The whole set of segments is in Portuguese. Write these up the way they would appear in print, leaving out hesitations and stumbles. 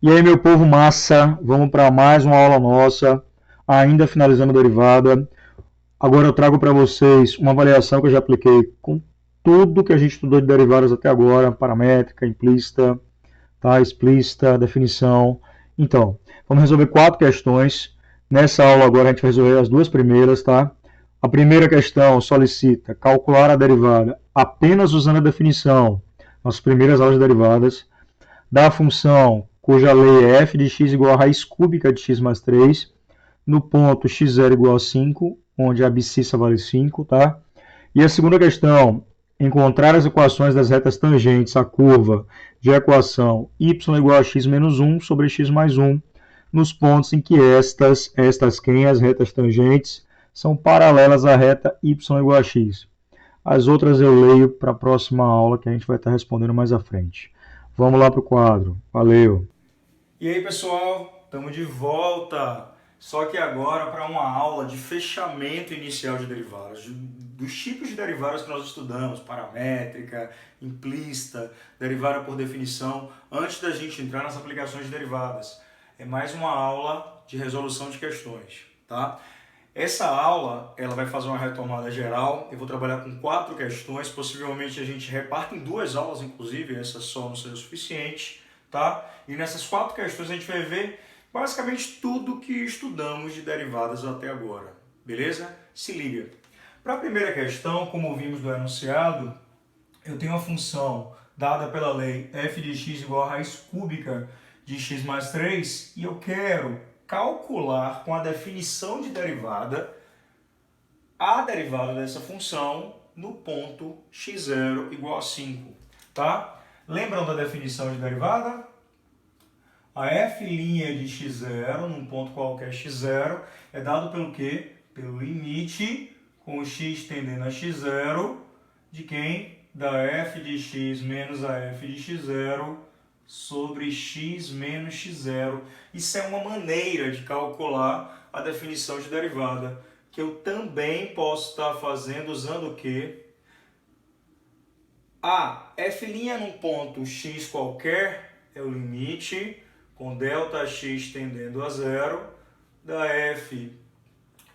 E aí, meu povo massa, vamos para mais uma aula nossa, ainda finalizando a derivada. Agora eu trago para vocês uma avaliação que eu já apliquei com tudo que a gente estudou de derivadas até agora, paramétrica, implícita, tá? Explícita, definição. Então, vamos resolver 4 questões. Nessa aula agora a gente vai resolver as 2 primeiras, tá? A primeira questão solicita calcular a derivada apenas usando a definição, nossas primeiras aulas de derivadas da função cuja lei é f de x igual a raiz cúbica de x mais 3, no ponto x0 igual a 5, onde a abscissa vale 5, tá? E a segunda questão, encontrar as equações das retas tangentes à curva de equação y igual a x menos 1 sobre x mais 1, nos pontos em que as retas tangentes, são paralelas à reta y igual a x. As outras eu leio para a próxima aula, que a gente vai estar respondendo mais à frente. Vamos lá para o quadro. Valeu! E aí, pessoal, estamos de volta. Só que agora para uma aula de fechamento inicial de derivadas, dos tipos de derivadas que nós estudamos, paramétrica, implícita, derivada por definição, antes da gente entrar nas aplicações de derivadas. É mais uma aula de resolução de questões, tá? Essa aula, ela vai fazer uma retomada geral. Eu vou trabalhar com 4 questões, possivelmente a gente reparta em 2 aulas, inclusive, essa só não seria o suficiente, tá? E nessas 4 questões a gente vai ver basicamente tudo que estudamos de derivadas até agora, beleza? Se liga. Para a primeira questão, como vimos do enunciado, eu tenho uma função dada pela lei f de x igual a raiz cúbica de x mais 3 e eu quero calcular com a definição de derivada a derivada dessa função no ponto x0 igual a 5, tá? Lembram da definição de derivada? A f' de x0 num ponto qualquer x0 é dado pelo quê? Pelo limite com o x tendendo a x0 de quem? Da f de x menos a f de x0 sobre x menos x0. Isso é uma maneira de calcular a definição de derivada, que eu também posso estar fazendo usando o quê? A f' num ponto x qualquer é o limite com ΔX tendendo a zero da f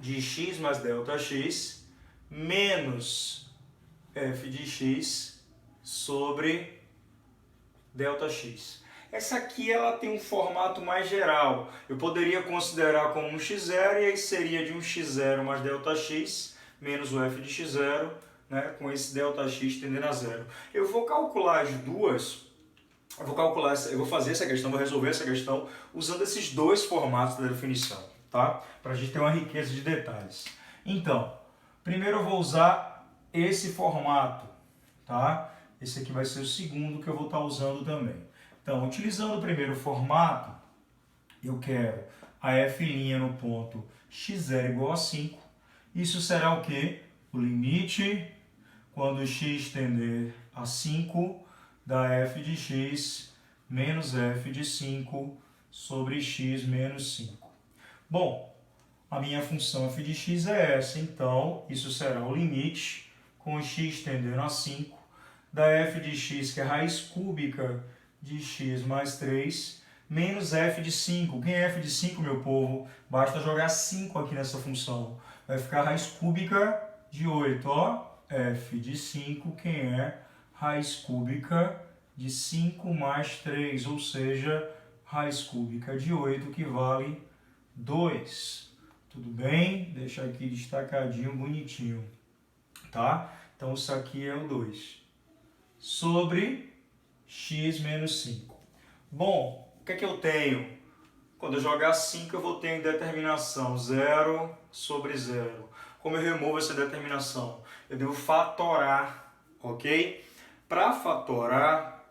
de x mais ΔX menos f de x sobre ΔX. Essa aqui ela tem um formato mais geral. Eu poderia considerar como um x0 e aí seria de um x0 mais ΔX menos o f de x0, né, com esse ΔX tendendo a zero. Eu vou calcular as duas, eu vou fazer essa questão, vou resolver essa questão usando esses 2 formatos da definição, tá? Para a gente ter uma riqueza de detalhes. Então, primeiro eu vou usar esse formato, tá? Esse aqui vai ser o segundo que eu vou estar usando também. Então, utilizando o primeiro formato, eu quero a f' no ponto x0 igual a 5. Isso será o quê? O limite quando x tender a 5 da f de x menos f de 5 sobre x menos 5. Bom, a minha função f de x é essa, então isso será o limite com x tendendo a 5 da f de x, que é a raiz cúbica de x mais 3, menos f de 5. Quem é f de 5, meu povo? Basta jogar 5 aqui nessa função. Vai ficar a raiz cúbica de 8, ó. F de 5, quem é? Raiz cúbica de 5 mais 3, ou seja, raiz cúbica de 8, que vale 2. Tudo bem? Deixa aqui destacadinho, bonitinho. Tá? Então, isso aqui é o 2. Sobre x menos 5. Bom, o que é que eu tenho? Quando eu jogar 5, eu vou ter a indeterminação 0 sobre 0. Como eu removo essa determinação? Eu devo fatorar, ok? Para fatorar,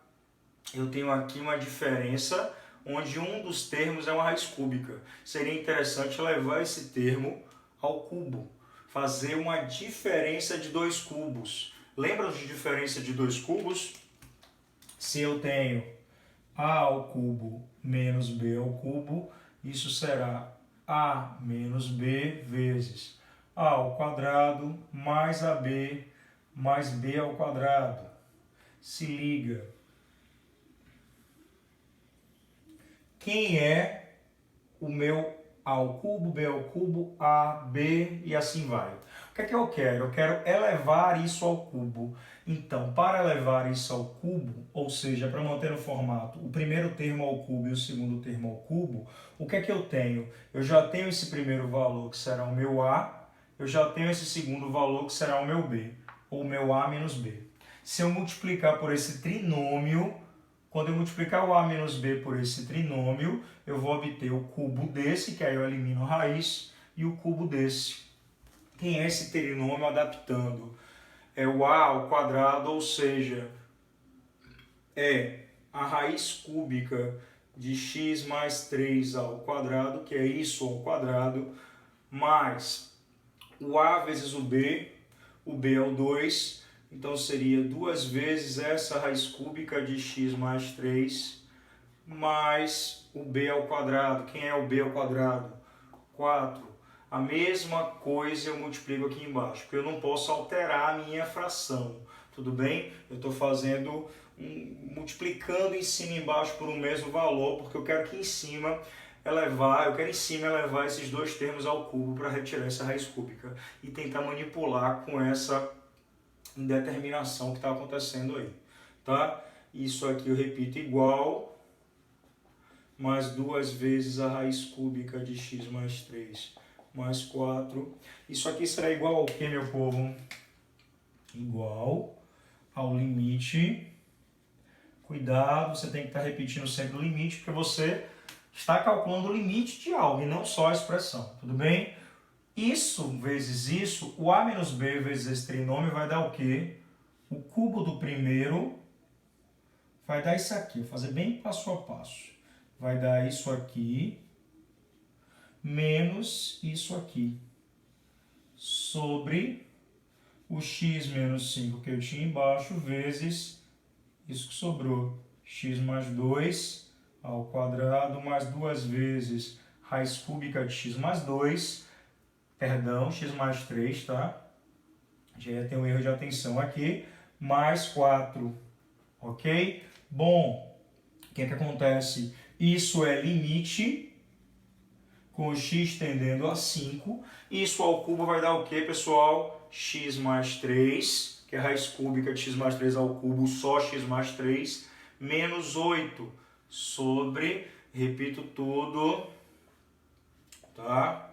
eu tenho aqui uma diferença onde um dos termos é uma raiz cúbica. Seria interessante levar esse termo ao cubo, fazer uma diferença de 2 cubos. Lembram de diferença de 2 cubos? Se eu tenho a ao cubo menos b ao cubo, isso será a menos b vezes a ao quadrado mais ab mais b ao quadrado. Se liga. quem é o meu A ao cubo, B ao cubo, A, B e assim vai. O que é que eu quero? Eu quero elevar isso ao cubo. Então, para elevar isso ao cubo, ou seja, para manter no formato o primeiro termo ao cubo e o segundo termo ao cubo, o que é que eu tenho? Eu já tenho esse primeiro valor, que será o meu A, eu já tenho esse segundo valor, que será o meu B, ou o meu A menos B. Se eu multiplicar por esse trinômio, quando eu multiplicar o A menos B por esse trinômio, eu vou obter o cubo desse, que aí eu elimino a raiz, e o cubo desse. Quem é esse trinômio adaptando? É o A ao quadrado, ou seja, é a raiz cúbica de x mais 3 ao quadrado, que é isso ao quadrado, mais o A vezes o B é o 2, então seria 2 vezes essa raiz cúbica de x mais 3, mais o B ao quadrado. Quem é o B ao quadrado? 4. A mesma coisa eu multiplico aqui embaixo, porque eu não posso alterar a minha fração, tudo bem? Eu estou fazendo, multiplicando em cima e embaixo por um mesmo valor, porque eu quero que em cima elevar esses dois termos ao cubo para retirar essa raiz cúbica e tentar manipular com essa indeterminação que está acontecendo aí, tá? Isso aqui eu repito igual, mais 2 vezes a raiz cúbica de x mais 3 mais 4. Isso aqui será igual ao que, meu povo? Igual ao limite. Cuidado, você tem que estar repetindo sempre o limite, porque você está calculando o limite de algo e não só a expressão, tudo bem? Isso vezes isso, o A menos B vezes esse trinômio vai dar o quê? O cubo do primeiro vai dar isso aqui, vou fazer bem passo a passo. Vai dar isso aqui, menos isso aqui, sobre o x menos 5 que eu tinha embaixo, vezes isso que sobrou, x mais 2 ao quadrado, mais 2 vezes raiz cúbica de x mais 2, perdão, x mais 3, tá? Já tem um erro de atenção aqui, mais 4, ok? Bom, o que é que acontece? Isso é limite com o x tendendo a 5. Isso ao cubo vai dar o quê, pessoal? X mais 3, que é a raiz cúbica de x mais 3 ao cubo, só x mais 3, menos 8 sobre, repito tudo, tá?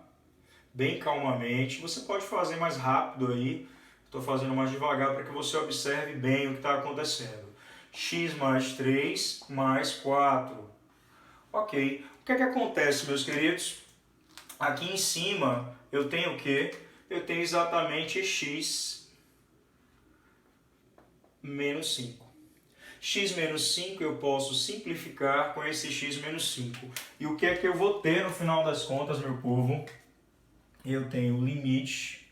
Bem calmamente. Você pode fazer mais rápido aí, estou fazendo mais devagar para que você observe bem o que está acontecendo. X mais 3 mais 4. Ok. O que é que acontece, meus queridos? Aqui em cima eu tenho o quê? Eu tenho exatamente x menos 5. X menos 5 eu posso simplificar com esse x menos 5. E o que é que eu vou ter no final das contas, meu povo? Eu tenho o limite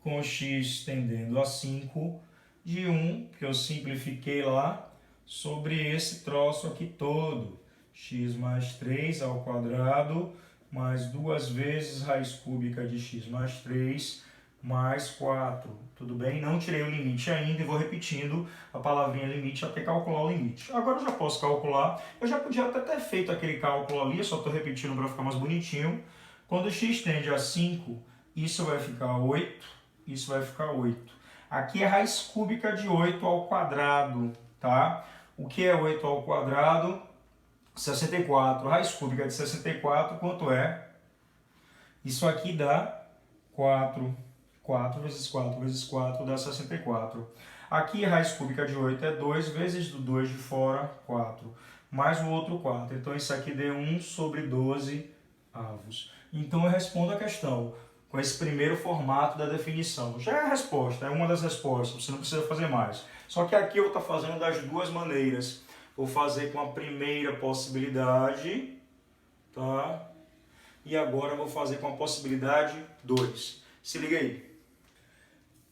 com x tendendo a 5 de 1, que eu simplifiquei lá, sobre esse troço aqui todo. X mais 3 ao quadrado, mais 2 vezes raiz cúbica de x mais 3, mais 4. Tudo bem? Não tirei o limite ainda e vou repetindo a palavrinha limite até calcular o limite. Agora eu já posso calcular. Eu já podia até ter feito aquele cálculo ali, eu só estou repetindo para ficar mais bonitinho. Quando x tende a 5, isso vai ficar 8, isso vai ficar 8. Aqui é raiz cúbica de 8 ao quadrado, tá? O que é 8 ao quadrado? 64. Raiz cúbica de 64, quanto é? Isso aqui dá 4. 4 vezes 4 vezes 4 dá 64. Aqui a raiz cúbica de 8 é 2 vezes do 2 de fora, 4. Mais o outro 4. Então isso aqui deu 1 sobre 12 avos. Então eu respondo a questão com esse primeiro formato da definição. Já é a resposta, é uma das respostas, você não precisa fazer mais. Só que aqui eu vou estar fazendo das duas maneiras. Vou fazer com a primeira possibilidade, tá? E agora eu vou fazer com a possibilidade 2. Se liga aí.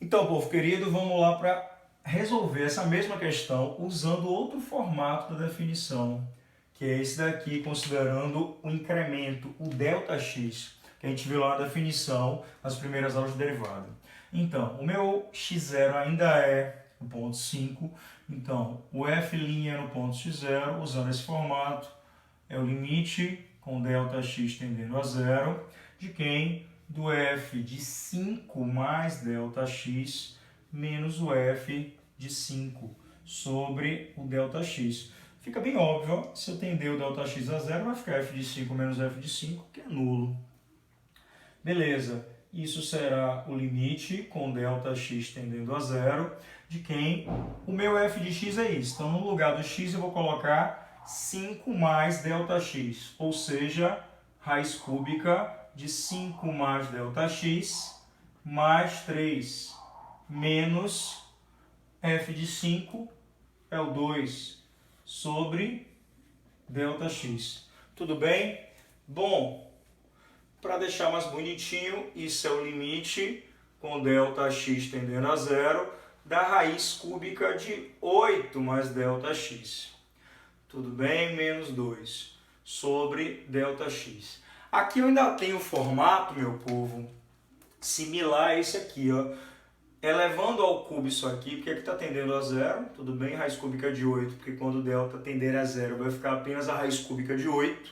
Então, povo querido, vamos lá para resolver essa mesma questão usando outro formato da definição, que é esse daqui, considerando o incremento, o ΔX, que a gente viu lá na definição nas primeiras aulas de derivada. Então, o meu x0 ainda é o ponto 5, então o f' no ponto x0, usando esse formato, é o limite com ΔX tendendo a zero de quem? Do f de 5 mais ΔX menos o f de 5 sobre o ΔX. Fica bem óbvio, ó, se eu tender o ΔX a zero, vai ficar f de 5 menos f de 5, que é nulo. Beleza, isso será o limite com ΔX tendendo a zero de quem? O meu f de x é isso. Então, no lugar do x, eu vou colocar 5 mais ΔX, ou seja, raiz cúbica de 5 mais ΔX mais 3 menos f de 5 é o 2 sobre ΔX. Tudo bem? Bom, para deixar mais bonitinho, isso é o limite com ΔX tendendo a zero da raiz cúbica de 8 mais ΔX. Tudo bem? Menos 2 sobre ΔX. Aqui eu ainda tenho o formato, meu povo, similar a esse aqui, ó. Elevando ao cubo isso aqui, porque aqui está tendendo a zero, tudo bem? Raiz cúbica de 8, porque quando delta tender a zero vai ficar apenas a raiz cúbica de 8,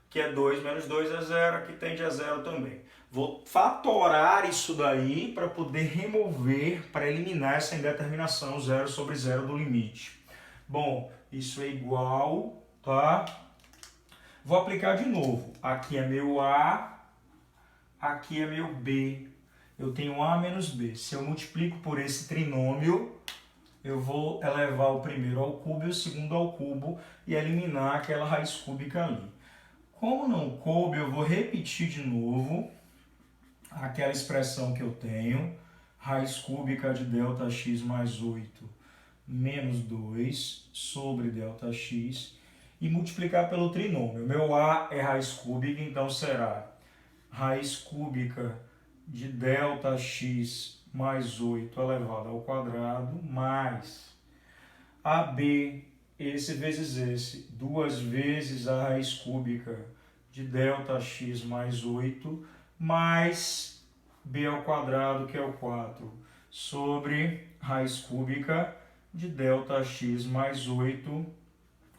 que é 2 menos 2 é zero, aqui tende a zero também. Vou fatorar isso daí para poder remover, para eliminar essa indeterminação zero sobre zero do limite. Bom, isso é igual, tá? Vou aplicar de novo. Aqui é meu A, aqui é meu B. Eu tenho A menos B. Se eu multiplico por esse trinômio, eu vou elevar o primeiro ao cubo e o segundo ao cubo e eliminar aquela raiz cúbica ali. Como não coube, eu vou repetir de novo aquela expressão que eu tenho. Raiz cúbica de ΔX mais 8 menos 2 sobre ΔX e multiplicar pelo trinômio. Meu A é raiz cúbica, então será raiz cúbica de ΔX mais 8 elevado ao quadrado, mais AB, esse vezes esse, 2 vezes a raiz cúbica de ΔX mais 8, mais B ao quadrado, que é o 4, sobre raiz cúbica de ΔX mais 8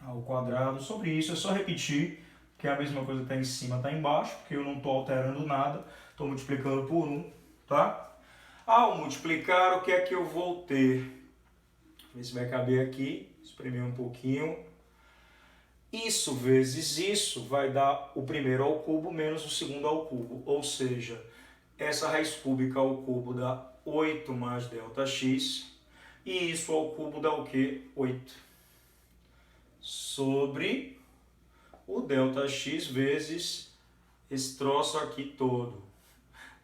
ao quadrado. Sobre isso é só repetir, que é a mesma coisa que está em cima, está embaixo, porque eu não estou alterando nada, estou multiplicando por 1, tá? Ao multiplicar, o que é que eu vou ter? Ver se vai caber aqui, espremer um pouquinho. Isso vezes isso vai dar o primeiro ao cubo menos o segundo ao cubo, ou seja, essa raiz cúbica ao cubo dá 8 mais ΔX, e isso ao cubo dá o quê? 8. Sobre o ΔX vezes esse troço aqui todo.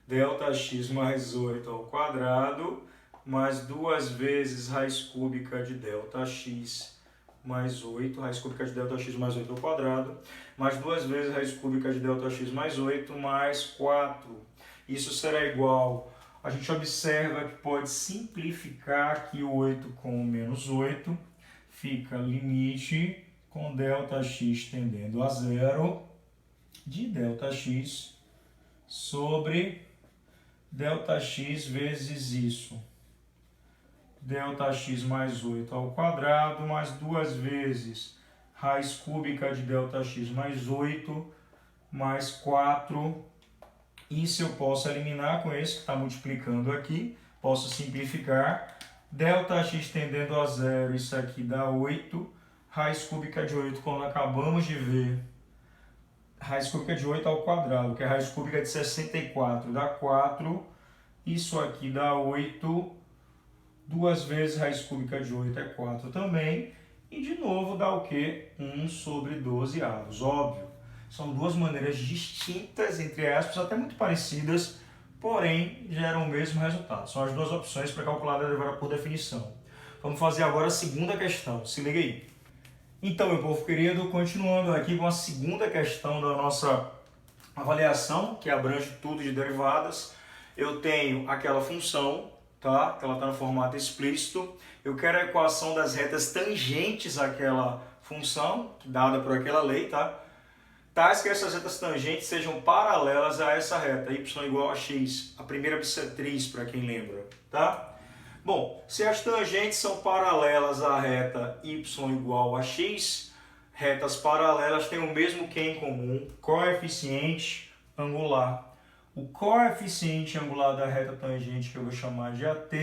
ΔX mais 8 ao quadrado, mais 2 vezes raiz cúbica de ΔX mais 8, raiz cúbica de ΔX mais 8 ao quadrado, mais 2 vezes raiz cúbica de ΔX mais 8, mais 4. Isso será igual, a gente observa que pode simplificar aqui o 8 com o menos 8, fica limite com ΔX tendendo a zero de ΔX sobre ΔX vezes isso. ΔX mais 8 ao quadrado, mais 2 vezes raiz cúbica de ΔX mais 8, mais 4. Isso eu posso eliminar com esse que está multiplicando aqui. Posso simplificar. ΔX tendendo a zero, isso aqui dá 8. Raiz cúbica de 8, quando acabamos de ver, raiz cúbica de 8 ao quadrado, que é raiz cúbica de 64, dá 4. Isso aqui dá 8. 2 vezes raiz cúbica de 8 é 4 também. E de novo dá o quê? 1 sobre 12 avos. Óbvio, são duas maneiras distintas, entre aspas, até muito parecidas, porém geram o mesmo resultado. São as duas opções para calcular a derivada por definição. Vamos fazer agora a segunda questão. Se liga aí. Então, meu povo querido, continuando aqui com a segunda questão da nossa avaliação, que abrange tudo de derivadas. Eu tenho aquela função, tá? Que ela está no formato explícito. Eu quero a equação das retas tangentes àquela função, dada por aquela lei, tá? Tais que essas retas tangentes sejam paralelas a essa reta, y igual a x, a primeira bissetriz, para quem lembra, tá? Bom, se as tangentes são paralelas à reta y igual a x, retas paralelas têm o mesmo que em comum, coeficiente angular. O coeficiente angular da reta tangente, que eu vou chamar de AT,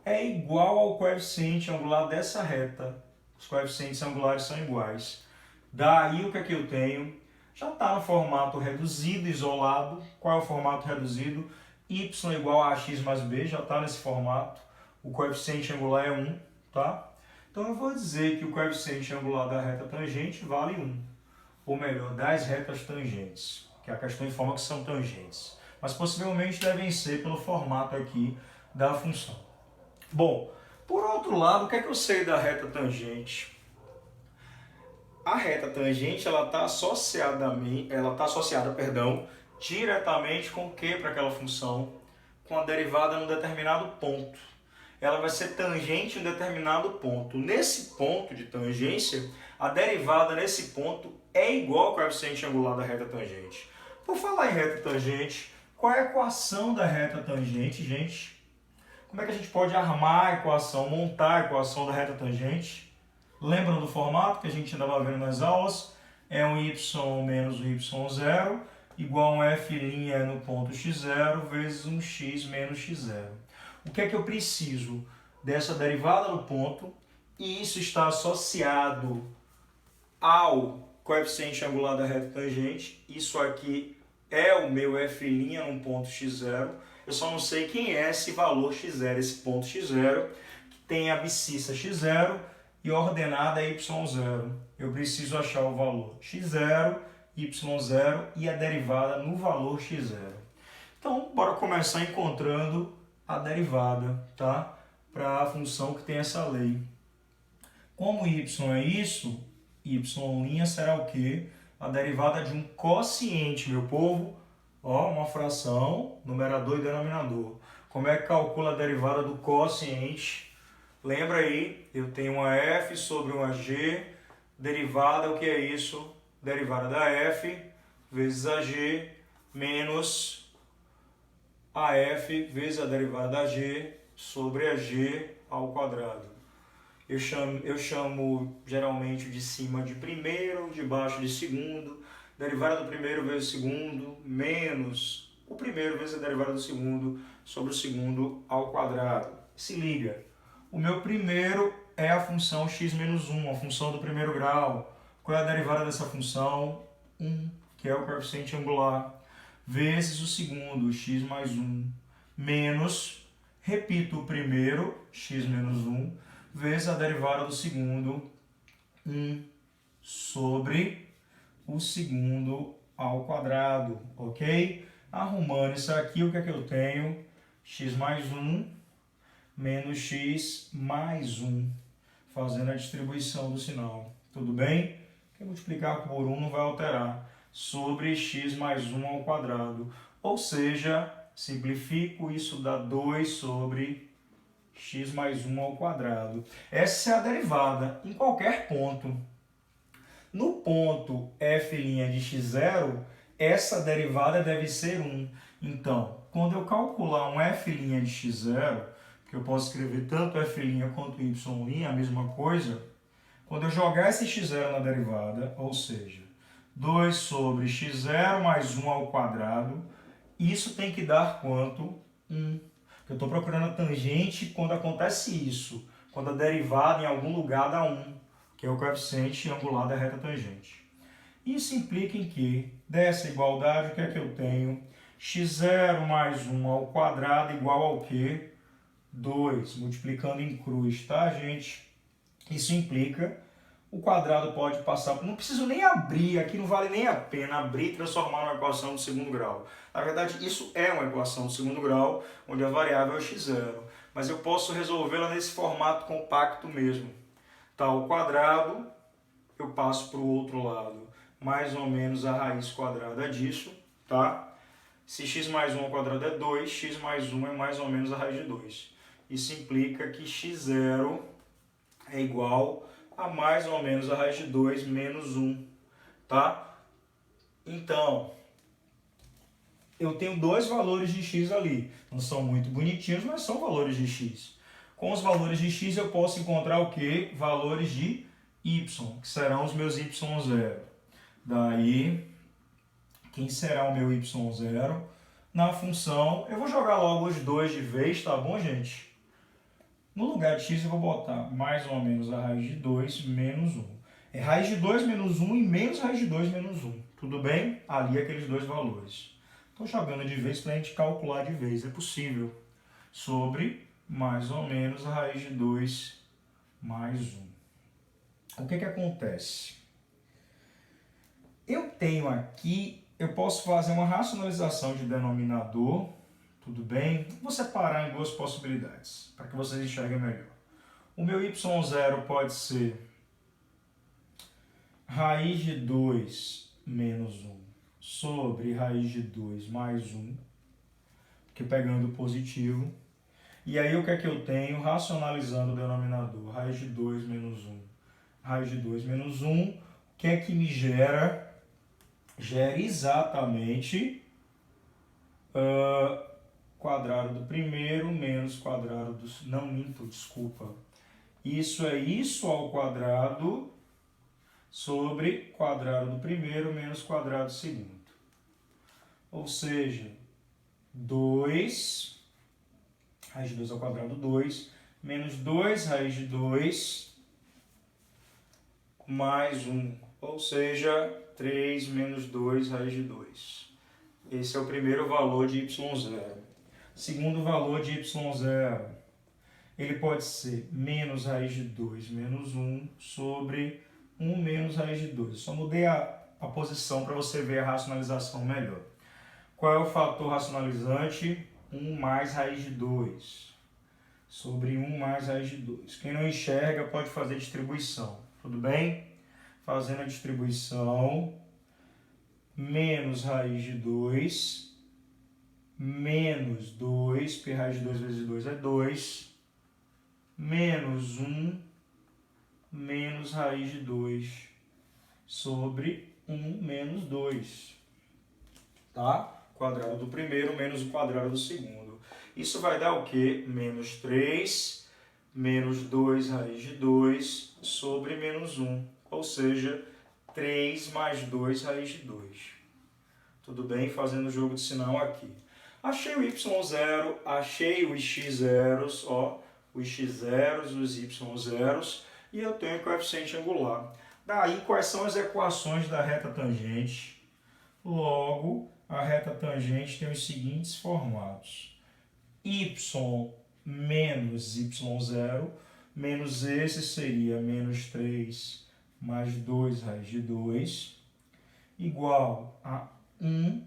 é igual ao coeficiente angular dessa reta. Os coeficientes angulares são iguais. Daí o que é que eu tenho? Já está no formato reduzido, isolado. Qual é o formato reduzido? Y igual a x mais b, já está nesse formato. O coeficiente angular é 1, tá? Então eu vou dizer que o coeficiente angular da reta tangente vale 1. Ou melhor, das retas tangentes, que a questão informa que são tangentes. Mas possivelmente devem ser pelo formato aqui da função. Bom, por outro lado, o que é que eu sei da reta tangente? A reta tangente ela está associada, diretamente com o que para aquela função? Com a derivada num determinado ponto. Ela vai ser tangente em um determinado ponto. Nesse ponto de tangência, a derivada nesse ponto é igual ao coeficiente angular da reta tangente. Por falar em reta tangente, qual é a equação da reta tangente, gente? Como é que a gente pode armar a equação, montar a equação da reta tangente? Lembram do formato que a gente andava vendo nas aulas? É um y menos um y0 igual a um f' no ponto x0 vezes um x menos x0. O que é que eu preciso? Dessa derivada no ponto, e isso está associado ao coeficiente angular da reta tangente. Isso aqui é o meu f' num ponto x0. Eu só não sei quem é esse valor x0, esse ponto x0, que tem a abscissa x0 e ordenada y0. Eu preciso achar o valor x0, y0 e a derivada no valor x0. Então, bora começar encontrando a derivada, tá? Para a função que tem essa lei. Como y é isso, y' será o quê? A derivada de um quociente, meu povo. Ó, uma fração, numerador e denominador. Como é que calcula a derivada do quociente? Lembra aí, eu tenho uma f sobre uma g, derivada, o que é isso? Derivada da f vezes a g menos a f vezes a derivada da g sobre a g ao quadrado. Eu chamo geralmente de cima de primeiro, de baixo de segundo, derivada do primeiro vezes o segundo, menos o primeiro vezes a derivada do segundo sobre o segundo ao quadrado. Se liga, o meu primeiro é a função x menos 1, a função do primeiro grau. Qual é a derivada dessa função? 1, que é o coeficiente angular, vezes o segundo, x mais 1, menos, repito, o primeiro, x menos 1, vezes a derivada do segundo, 1 sobre o segundo ao quadrado, ok? Arrumando isso aqui, o que é que eu tenho? X mais 1 menos x mais 1, fazendo a distribuição do sinal. Tudo bem? Quem multiplicar por 1 não vai alterar. Sobre x mais 1 ao quadrado. Ou seja, simplifico, isso dá 2 sobre x mais 1 ao quadrado. Essa é a derivada em qualquer ponto. No ponto f' de x0, essa derivada deve ser 1. Então, quando eu calcular um f' de x0, que eu posso escrever tanto f' quanto y', a mesma coisa, quando eu jogar esse x0 na derivada, ou seja, 2 sobre x0 mais 1 ao quadrado, isso tem que dar quanto? 1. Eu estou procurando a tangente quando acontece isso, quando a derivada em algum lugar dá 1, que é o coeficiente angular da reta tangente. Isso implica em que, dessa igualdade, o que é que eu tenho? x0 mais 1 ao quadrado igual ao quê? 2, multiplicando em cruz, tá, gente? Isso implica, o quadrado pode passar, não preciso nem abrir, aqui não vale nem a pena abrir e transformar numa equação do segundo grau. Na verdade, isso é uma equação do segundo grau, onde a variável é x0. Mas eu posso resolvê-la nesse formato compacto mesmo. Tá, o quadrado, eu passo para o outro lado, mais ou menos a raiz quadrada disso, tá? Se x mais 1 ao quadrado é 2, x mais 1 é mais ou menos a raiz de 2. Isso implica que x0 é igual a mais ou menos a raiz de 2 menos 1, tá? Então, eu tenho dois valores de x ali. Não são muito bonitinhos, mas são valores de x. Com os valores de x eu posso encontrar o quê? Valores de y, que serão os meus y0. Daí, quem será o meu y0? Na função, eu vou jogar logo os dois de vez, tá bom, gente? No lugar de x eu vou botar mais ou menos a raiz de 2 menos 1. É raiz de 2 menos 1 e menos raiz de 2 menos 1. Tudo bem? Ali aqueles dois valores. Estou jogando de vez para a gente calcular de vez, é possível. Sobre mais ou menos a raiz de 2 mais 1. O que acontece? Eu tenho aqui, eu posso fazer uma racionalização de denominador, tudo bem? Vou separar em duas possibilidades, para que vocês enxerguem melhor. O meu y0 pode ser raiz de 2 menos 1 sobre raiz de 2 mais 1, porque pegando o positivo. E aí o que é que eu tenho? Racionalizando o denominador, raiz de 2 menos 1, raiz de 2 menos 1, o que é que me gera? Gera exatamente quadrado do primeiro menos quadrado do... Não minto, desculpa. Isso é isso ao quadrado sobre quadrado do primeiro menos quadrado do segundo. Ou seja, 2, raiz de 2 ao quadrado 2, menos 2 raiz de 2, mais 1. Ou seja, 3 menos 2 raiz de 2. Esse é o primeiro valor de y0. Segundo valor de y0, ele pode ser menos raiz de 2 menos 1 sobre 1 menos raiz de 2. Só mudei a posição para você ver a racionalização melhor. Qual é o fator racionalizante? 1 mais raiz de 2 sobre 1 mais raiz de 2. Quem não enxerga pode fazer distribuição, tudo bem? Fazendo a distribuição, menos raiz de 2, menos 2, porque raiz de 2 vezes 2 é 2, menos 1, menos raiz de 2, sobre 1 menos 2. Tá? Quadrado do primeiro menos o quadrado do segundo. Isso vai dar o quê? Menos 3, menos 2 raiz de 2, sobre menos 1. Ou seja, 3 mais 2 raiz de 2. Tudo bem? Fazendo o jogo de sinal aqui. Achei o y0, achei os x0s, ó, os x0s, os y0s, e eu tenho o coeficiente angular. Daí, quais são as equações da reta tangente? Logo, a reta tangente tem os seguintes formatos. Y menos y0, menos esse seria menos 3 mais 2 raiz de 2, igual a 1,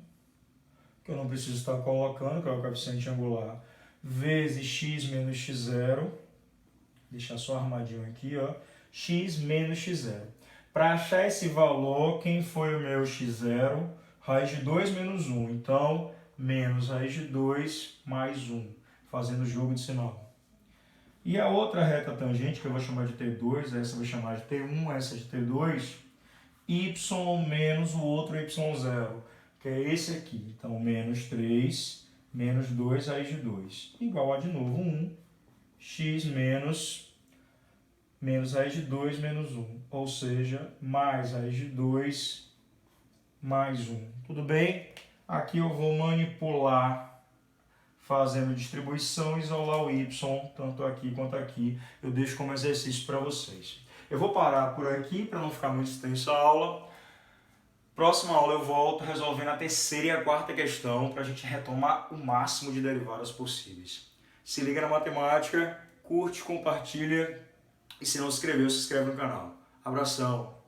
que eu não preciso estar colocando, que é o coeficiente angular, vezes x menos x0, deixar só armadinho aqui, ó, x menos x0. Para achar esse valor, quem foi o meu x0? Raiz de 2 menos 1, então, menos raiz de 2 mais 1, fazendo o jogo de sinal. E a outra reta tangente, que eu vou chamar de T2, essa eu vou chamar de T1, essa de T2, y menos o outro y0, que é esse aqui. Então, menos 3, menos 2 raiz de 2, igual a, de novo, 1, x menos raiz de 2 menos 1, ou seja, mais raiz de 2 mais 1. Tudo bem? Aqui eu vou manipular fazendo distribuição, isolar o y, tanto aqui quanto aqui. Eu deixo como exercício para vocês. Eu vou parar por aqui para não ficar muito extensa a aula. Próxima aula eu volto resolvendo a terceira e a quarta questão para a gente retomar o máximo de derivadas possíveis. Se liga na matemática, curte, compartilha e se não se inscreveu, se inscreve no canal. Abração!